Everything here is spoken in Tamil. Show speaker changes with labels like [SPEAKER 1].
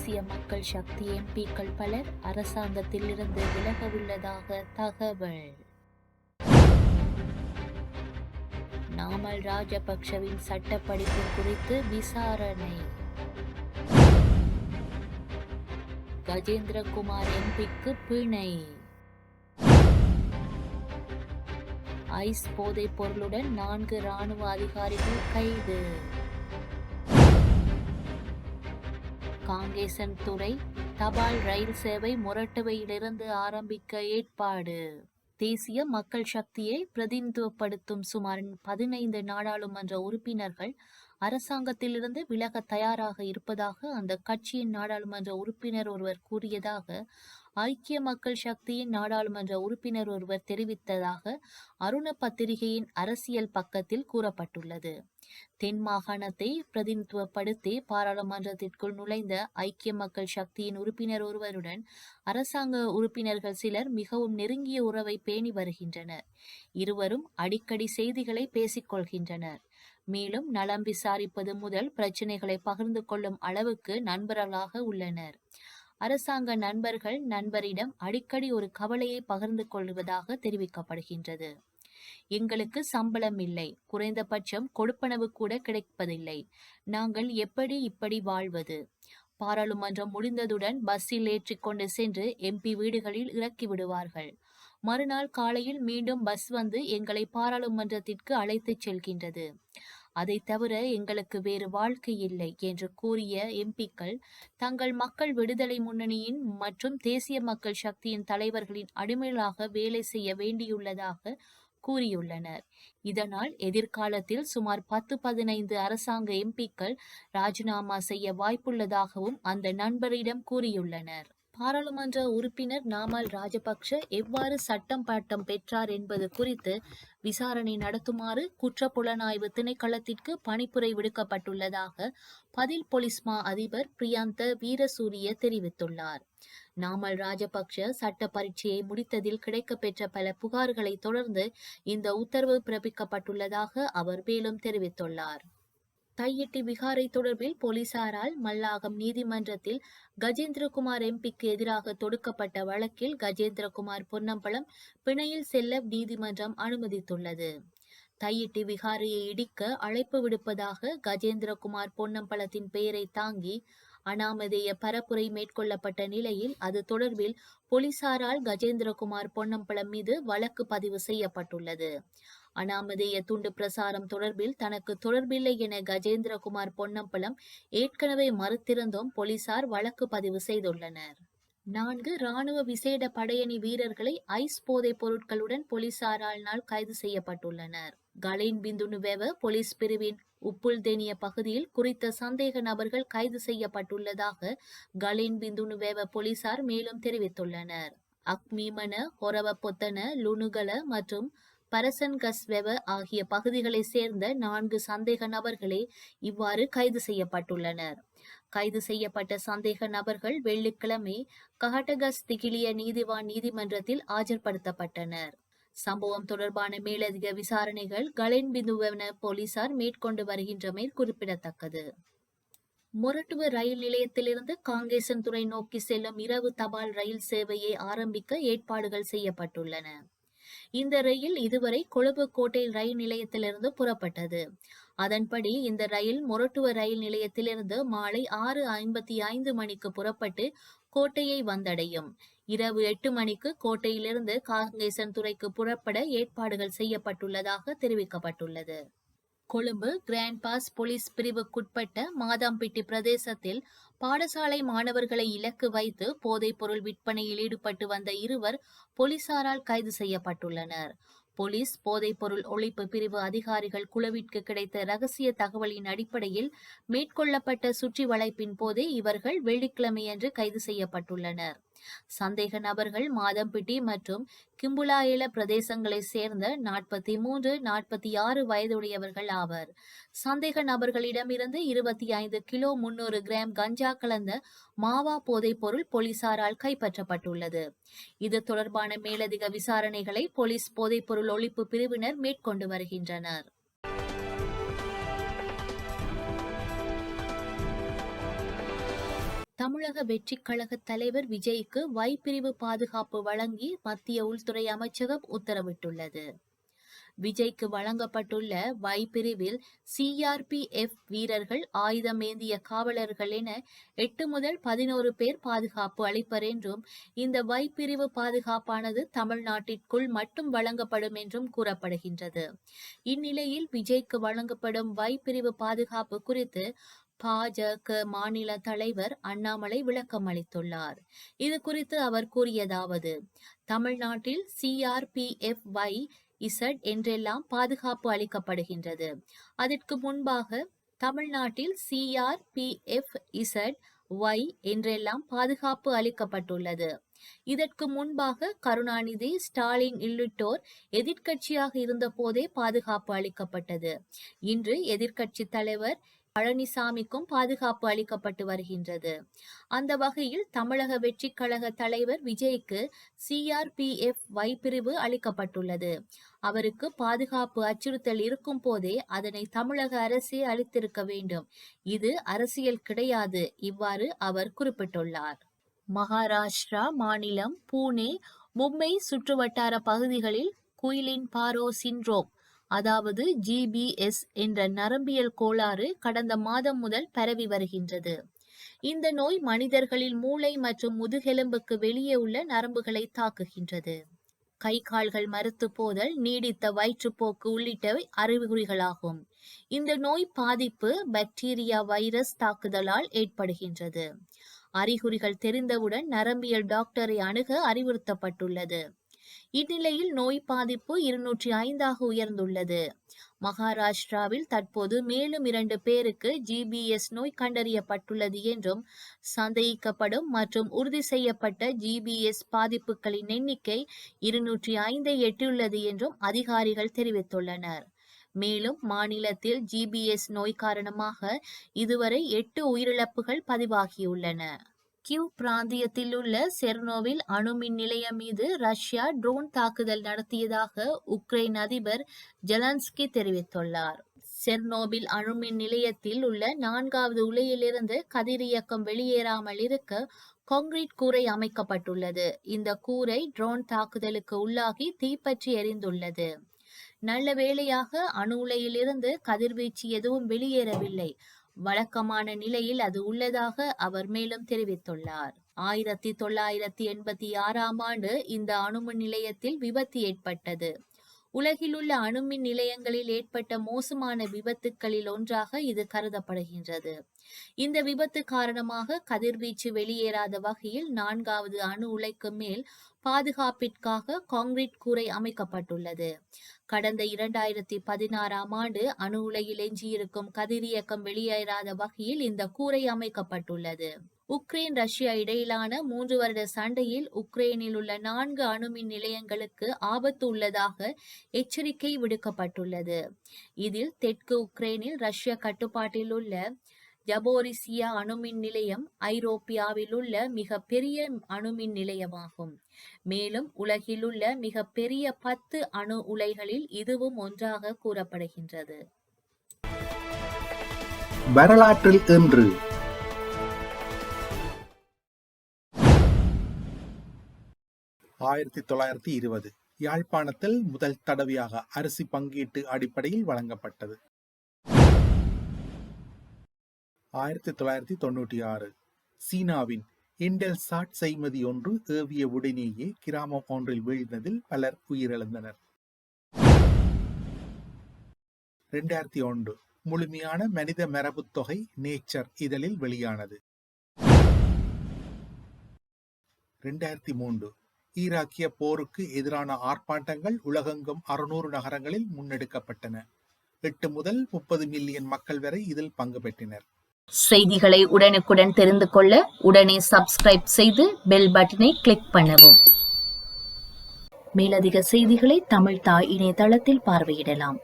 [SPEAKER 1] தேசிய மக்கள் சக்தி எம்பிக்கள் பலர் அரசாங்கத்தில் இருந்து விலகவுள்ளதாக தகவல். நாமல் ராஜபக்ஷவின் சட்டப்படிப்பு குறித்து விசாரணை. கஜேந்திரகுமார் எம்பிக்கு பிணை. ஐஸ் போதைப் பொருளுடன் 4 இராணுவ அதிகாரிகள் கைது. காங்கேசன்துறை தபால் ரயில் சேவை மொரட்டுவையிலிருந்து ஆரம்பிக்க ஏற்பாடு. தேசிய மக்கள் சக்தியை பிரதிநிதித்துவப்படுத்தும் சுமார் 15 நாடாளுமன்ற உறுப்பினர்கள் அரசாங்கத்திலிருந்து விலக தயாராக இருப்பதாக அந்த கட்சியின் நாடாளுமன்ற உறுப்பினர் ஒருவர் கூறியதாக ஐக்கிய மக்கள் சக்தியின் நாடாளுமன்ற உறுப்பினர் ஒருவர் தெரிவித்ததாக அருண பத்திரிகையின் அரசியல் பக்கத்தில் கூறப்பட்டுள்ளது. தென் மாகாணத்தை பிரதிநிதித்துவப்படுத்தி பாராளுமன்றத்திற்குள் நுழைந்த ஐக்கிய மக்கள் சக்தியின் உறுப்பினர் ஒருவருடன் அரசாங்க உறுப்பினர்கள் சிலர் மிகவும் நெருங்கிய உறவை பேணி வருகின்றனர். இருவரும் அடிக்கடி செய்திகளை பேசிக்கொள்கின்றனர். மேலும் நலம் விசாரிப்பது முதல் பிரச்சினைகளை பகிர்ந்து கொள்ளும் அளவுக்கு நண்பர்களாக உள்ளனர். அரசாங்க நண்பர்கள் நண்பரிடம் அடிக்கடி ஒரு கவலையை பகிர்ந்து கொள்வதாக தெரிவிக்கப்படுகின்றது. எங்களுக்கு சம்பளம் இல்லை, குறைந்தபட்சம் கொடுப்பனவு கூட கிடைப்பதில்லை, நாங்கள் இப்படி வாழ்வது? பாராளுமன்றம் முடிந்ததுடன் பஸ்ஸில் ஏற்றிக்கொண்டு சென்று எம்பி வீடுகளில் இறக்கி விடுவார்கள். மறுநாள் காலையில் மீண்டும் பஸ் வந்து எங்களை பாராளுமன்றத்திற்கு அழைத்துச் செல்கின்றது. அதை தவிர எங்களுக்கு வேறு வாழ்க்கை இல்லை என்று கூறிய எம்பிக்கள் தங்கள் மக்கள் விடுதலை முன்னணியின் மற்றும் தேசிய மக்கள் சக்தியின் தலைவர்களின் அடிமைகளாக வேலை செய்ய வேண்டியுள்ளதாக கூறியுள்ளனர். இதனால் எதிர்காலத்தில் சுமார் 10-15 அரசாங்க எம்பிக்கள் ராஜினாமா செய்ய வாய்ப்புள்ளதாகவும் அந்த நண்பரிடம் கூறியுள்ளனர். பாராளுமன்ற உறுப்பினர் நாமல் ராஜபக்ஷ எவ்வாறு சட்டம் பட்டம் பெற்றார் என்பது குறித்து விசாரணை நடத்துமாறு குற்றப்புலனாய்வு திணைக்களத்திற்கு பணிப்புரை விடுக்கப்பட்டுள்ளதாக பதில் போலீஸ் மா அதிபர் பிரியந்த வீரசூரிய தெரிவித்துள்ளார். நாமல் ராஜபக்ஷ சட்ட பரீட்சையை முடித்ததில் கிடைக்கப்பெற்ற பல புகார்களை தொடர்ந்து இந்த உத்தரவு பிறப்பிக்கப்பட்டுள்ளதாக அவர் மேலும் தெரிவித்துள்ளார். தையிட்டி விகாரை தொடர்பில் போலீசாரால் மல்லாகம் நீதிமன்றத்தில் கஜேந்திரகுமார் எம்பிக்கு எதிராக தொடுக்கப்பட்ட வழக்கில் கஜேந்திரகுமார் பொன்னம்பலம் பிணையில் செல்ல நீதிமன்றம் அனுமதித்துள்ளது. தையிட்டி விகாரையை இடிக்க அழைப்பு விடுப்பதாக கஜேந்திரகுமார் பொன்னம்பலத்தின் பெயரை தாங்கி அனாமதேய பரப்புரை மேற்கொள்ளப்பட்ட நிலையில் அது தொடர்பில் போலீசாரால் கஜேந்திரகுமார் பொன்னம்பலம் மீது வழக்கு பதிவு செய்யப்பட்டுள்ளது. அனாமதேய துண்டு பிரசாரம் தொடர்பில் தனக்கு தொடர்பில்லை என கஜேந்திரகுமார் பொன்னம்பலம் ஏற்கனவே மறுத்திருந்தும் போலீசார் வழக்கு பதிவு செய்துள்ளனர். 4 இராணுவ விசேட படையணி வீரர்களை ஐஸ் போதைப் பொருட்களுடன் போலீசாரால் கைது செய்யப்பட்டுள்ளனர். கலைன் பிந்துனுவேவ போலீஸ் பிரிவின் உப்புல்தேனிய பகுதியில் குறித்த சந்தேக நபர்கள் கைது செய்யப்பட்டுள்ளதாக கலைன் பிந்துனுவேவ போலீசார் மேலும் தெரிவித்துள்ளனர். அக்மீமன, ஹொரவ பொத்தன, லுணுகல மற்றும் பரசன்கஸ்வெவ ஆகிய பகுதிகளை சேர்ந்த 4 சந்தேக நபர்களே இவ்வாறு கைது செய்யப்பட்டுள்ளனர். கைது செய்யப்பட்ட சந்தேக நபர்கள் வெள்ளிக்கிழமை கஹட்டகஸ் திகிலிய நீதிவான் நீதிமன்றத்தில் ஆஜர்படுத்தப்பட்டனர். சம்பவம் தொடர்பான மேலதிக விசாரணைகள் கலைன் பிந்துவன போலீசார் மேற்கொண்டு வருகின்றமை குறிப்பிடத்தக்கது. மொரட்டுவ ரயில் நிலையத்திலிருந்து காங்கேசன்துறை நோக்கி செல்லும் இரவு தபால் ரயில் சேவையை ஆரம்பிக்க ஏற்பாடுகள் செய்யப்பட்டுள்ளன. இந்த ரயில் இதுவரை கொழும்பு கோட்டை ரயில் நிலையத்திலிருந்து புறப்பட்டது. அதன்படி இந்த ரயில் மொரட்டுவ ரயில் நிலையத்திலிருந்து மாலை 6:55 மணிக்கு புறப்பட்டு கோட்டையை வந்தடையும். இரவு 8 மணிக்கு கோட்டையிலிருந்து காங்கேசன்துறைக்கு புறப்பட ஏற்பாடுகள் செய்யப்பட்டுள்ளதாக தெரிவிக்கப்பட்டுள்ளது. கொழும்பு கிராண்ட் பாஸ் போலீஸ் பிரிவுக்குட்பட்ட மாதம்பிட்டி பிரதேசத்தில் பாடசாலை மாணவர்களை இலக்கு வைத்து போதைப் பொருள் விற்பனையில் ஈடுபட்டு வந்த 2 போலீசாரால் கைது செய்யப்பட்டுள்ளனர். போலீஸ் போதைப் பொருள் ஒழிப்பு பிரிவு அதிகாரிகள் குழுவிற்கு கிடைத்த ரகசிய தகவலின் அடிப்படையில் மேற்கொள்ளப்பட்ட சுற்றி வளைப்பின் போதே இவர்கள் வெள்ளிக்கிழமையன்று கைது செய்யப்பட்டுள்ளனர். சந்தேக நபர்கள் மாதம்பிட்டி மற்றும் கிம்புலாயில பிரதேசங்களை சேர்ந்த 43, 46 வயதுடையவர்கள் ஆவர். சந்தேக நபர்களிடமிருந்து 25 கிலோ 300 கிராம் கஞ்சா கலந்த மாவா போதைப் பொருள் போலீசாரால் கைப்பற்றப்பட்டுள்ளது. இது தொடர்பான மேலதிக விசாரணைகளை போலீஸ் போதைப் பொருள் ஒழிப்பு பிரிவினர் மேற்கொண்டு வருகின்றனர். தமிழக வெற்றிக் கழக தலைவர் விஜய்க்கு பிரிவு பாதுகாப்பு வழங்கி மத்திய உள்துறை அமைச்சகம் உத்தரவிட்டுள்ளது. விஜய்க்கு வழங்கப்பட்டுள்ள பிரிவில் CRPF வீரர்கள், ஆயுதம் ஏந்திய காவலர்கள் என 8 முதல் 11 பேர் பாதுகாப்பு அளிப்பர் என்றும், இந்த பிரிவு பாதுகாப்பானது தமிழ்நாட்டிற்குள் மட்டும் வழங்கப்படும் என்றும் கூறப்படுகின்றது. இந்நிலையில் விஜய்க்கு வழங்கப்படும் பிரிவு பாதுகாப்பு குறித்து பாஜக மாநில தலைவர் அண்ணாமலை விளக்கம் அளித்துள்ளார். இது குறித்து அவர் கூறியதாவது: தமிழ்நாட்டில் CRPF Z என்றெல்லாம் பாதுகாப்பு அளிக்கப்படுகின்றது. அதற்கு முன்பாக தமிழ்நாட்டில் CRPF ZY என்றெல்லாம் பாதுகாப்பு அளிக்கப்பட்டுள்ளது. இதற்கு முன்பாக கருணாநிதி, ஸ்டாலின் உள்ளிட்டோர் எதிர்க்கட்சியாக இருந்த போதே பாதுகாப்பு அளிக்கப்பட்டது. இன்று எதிர்க்கட்சி தலைவர் பழனிசாமிக்கும் பாதுகாப்பு அளிக்கப்பட்டு வருகின்றது. அந்த வகையில் தமிழக வெற்றிக் கழக தலைவர் விஜய்க்கு CRPF பிரிவு அளிக்கப்பட்டுள்ளது. அவருக்கு பாதுகாப்பு அச்சுறுத்தல் இருக்கும் போதே அதனை தமிழக அரசே அளித்திருக்க வேண்டும். இது அரசியல் கிடையாது. இவ்வாறு அவர் குறிப்பிட்டுள்ளார். மகாராஷ்டிரா மாநிலம் புனே, மும்பை சுற்றுவட்டார பகுதிகளில் குயிலின் பாரோ சிண்ட்ரோம், அதாவது GBS என்ற நரம்பியல் கோளாறு கடந்த மாதம் முதல் பரவி வருகின்றது. இந்த நோய் மனிதர்களில் மூளை மற்றும் முதுகெலும்புக்கு வெளியே உள்ள நரம்புகளை தாக்குகின்றது. கை கால்கள் மரத்து போதல், நீடித்த வயிற்றுப்போக்கு உள்ளிட்டவை அறிகுறிகளாகும். இந்த நோய் பாதிப்பு பாக்டீரியா, வைரஸ் தாக்குதலால் ஏற்படுகின்றது. அறிகுறிகள் தெரிந்தவுடன் நரம்பியல் டாக்டரை அணுக அறிவுறுத்தப்பட்டுள்ளது. இந்நிலையில் நோய் பாதிப்பு 205ஆக உயர்ந்துள்ளது. மகாராஷ்டிராவில் தற்போது மேலும் 2 பேருக்கு GBS நோய் கண்டறியப்பட்டுள்ளது என்றும், சந்தேகிக்கப்படும் மற்றும் உறுதி செய்யப்பட்ட GBS பாதிப்புகளின் எண்ணிக்கை 205ஐ எட்டியுள்ளது என்றும் அதிகாரிகள் தெரிவித்துள்ளனர். மேலும் மாநிலத்தில் GBS நோய் காரணமாக இதுவரை 8 உயிரிழப்புகள் பதிவாகியுள்ளன. கியூ பிராந்தியத்தில் உள்ள செர்னோவில் அணுமின் நிலையம் மீது ரஷ்யா ட்ரோன் தாக்குதல் நடத்தியதாக உக்ரைன் அதிபர் ஜெலன்ஸ்கி தெரிவித்துள்ளார். செர்னோபில் அணுமின் நிலையத்தில் உள்ள 4வது உலையிலிருந்து கதிரியக்கம் வெளியேறாமல் இருக்க கான்கிரீட் கூரை அமைக்கப்பட்டுள்ளது. இந்த கூரை ட்ரோன் தாக்குதலுக்கு உள்ளாகி தீப்பற்றி எரிந்துள்ளது. நல்ல வேளையாக அணு உலையிலிருந்து கதிர்வீச்சு எதுவும் வெளியேறவில்லை. வழக்கமான நிலையில் அது உள்ளதாக அவர் மேலும் தெரிவித்துள்ளார். 1986ஆம் ஆண்டு இந்த அணுமின் நிலையத்தில் விபத்து ஏற்பட்டது. உலகில் உள்ள அணுமின் நிலையங்களில் ஏற்பட்ட மோசமான விபத்துக்களில் ஒன்றாக இது கருதப்படுகின்றது. இந்த விபத்து காரணமாக கதிர்வீச்சு வெளியேறாத வகையில் 4வது அணு உலைக்கு மேல் பாதுகாப்பிற்காக கான்கிரீட் கூரை அமைக்கப்பட்டுள்ளது. கடந்த 2016ஆம் ஆண்டு அணு உலையில் எஞ்சியிருக்கும் கதிரியக்கம் வெளியேறாத வகையில் இந்த கூரை அமைக்கப்பட்டுள்ளது. உக்ரைன் ரஷ்யா இடையிலான 3 வருட சண்டையில் உக்ரைனில் உள்ள 4 அணுமின் நிலையங்களுக்கு ஆபத்து உள்ளதாக எச்சரிக்கை விடுக்கப்பட்டுள்ளது. இதில் தெற்கு உக்ரைனில் ரஷ்ய கட்டுப்பாட்டில் உள்ள ஜபோரிசியா அணுமின் நிலையம் ஐரோப்பியாவில் உள்ள மிக பெரிய அணுமின் நிலையமாகும். மேலும் உலகில் உள்ள மிக பெரிய 10 அணு உலைகளில் இதுவும் ஒன்றாக கூறப்படுகின்றது.
[SPEAKER 2] வரலாற்றில் இன்று 1920 யாழ்ப்பாணத்தில் முதல் தடவையாக அரிசி பங்கீட்டு அடிப்படையில் வழங்கப்பட்டது. 1996 சீனாவின் இன்டெல்சாட் செய்மதி ஒன்று ஏவிய உடனேயே கிராமம் ஒன்றில் வீழ்ந்ததில் பலர் உயிரிழந்தனர். 2001 முழுமையான மனித மரபுத் தொகை நேச்சர் இதழில் வெளியானது. 2003 ஈராக்கிய போருக்கு எதிரான ஆர்ப்பாட்டங்கள் உலகெங்கும் 600 நகரங்களில் முன்னெடுக்கப்பட்டன. 8 முதல் 30 மில்லியன் மக்கள் வரை இதில் பங்கு பெற்றனர்.
[SPEAKER 1] செய்திகளை உடனுக்குடன் தெரிந்து கொள்ள உடனே சப்ஸ்கிரைப் செய்து பெல் பட்டனை கிளிக் பண்ணவும். மேலதிக செய்திகளை தமிழ் தாய் இணையதளத்தில் பார்வையிடலாம்.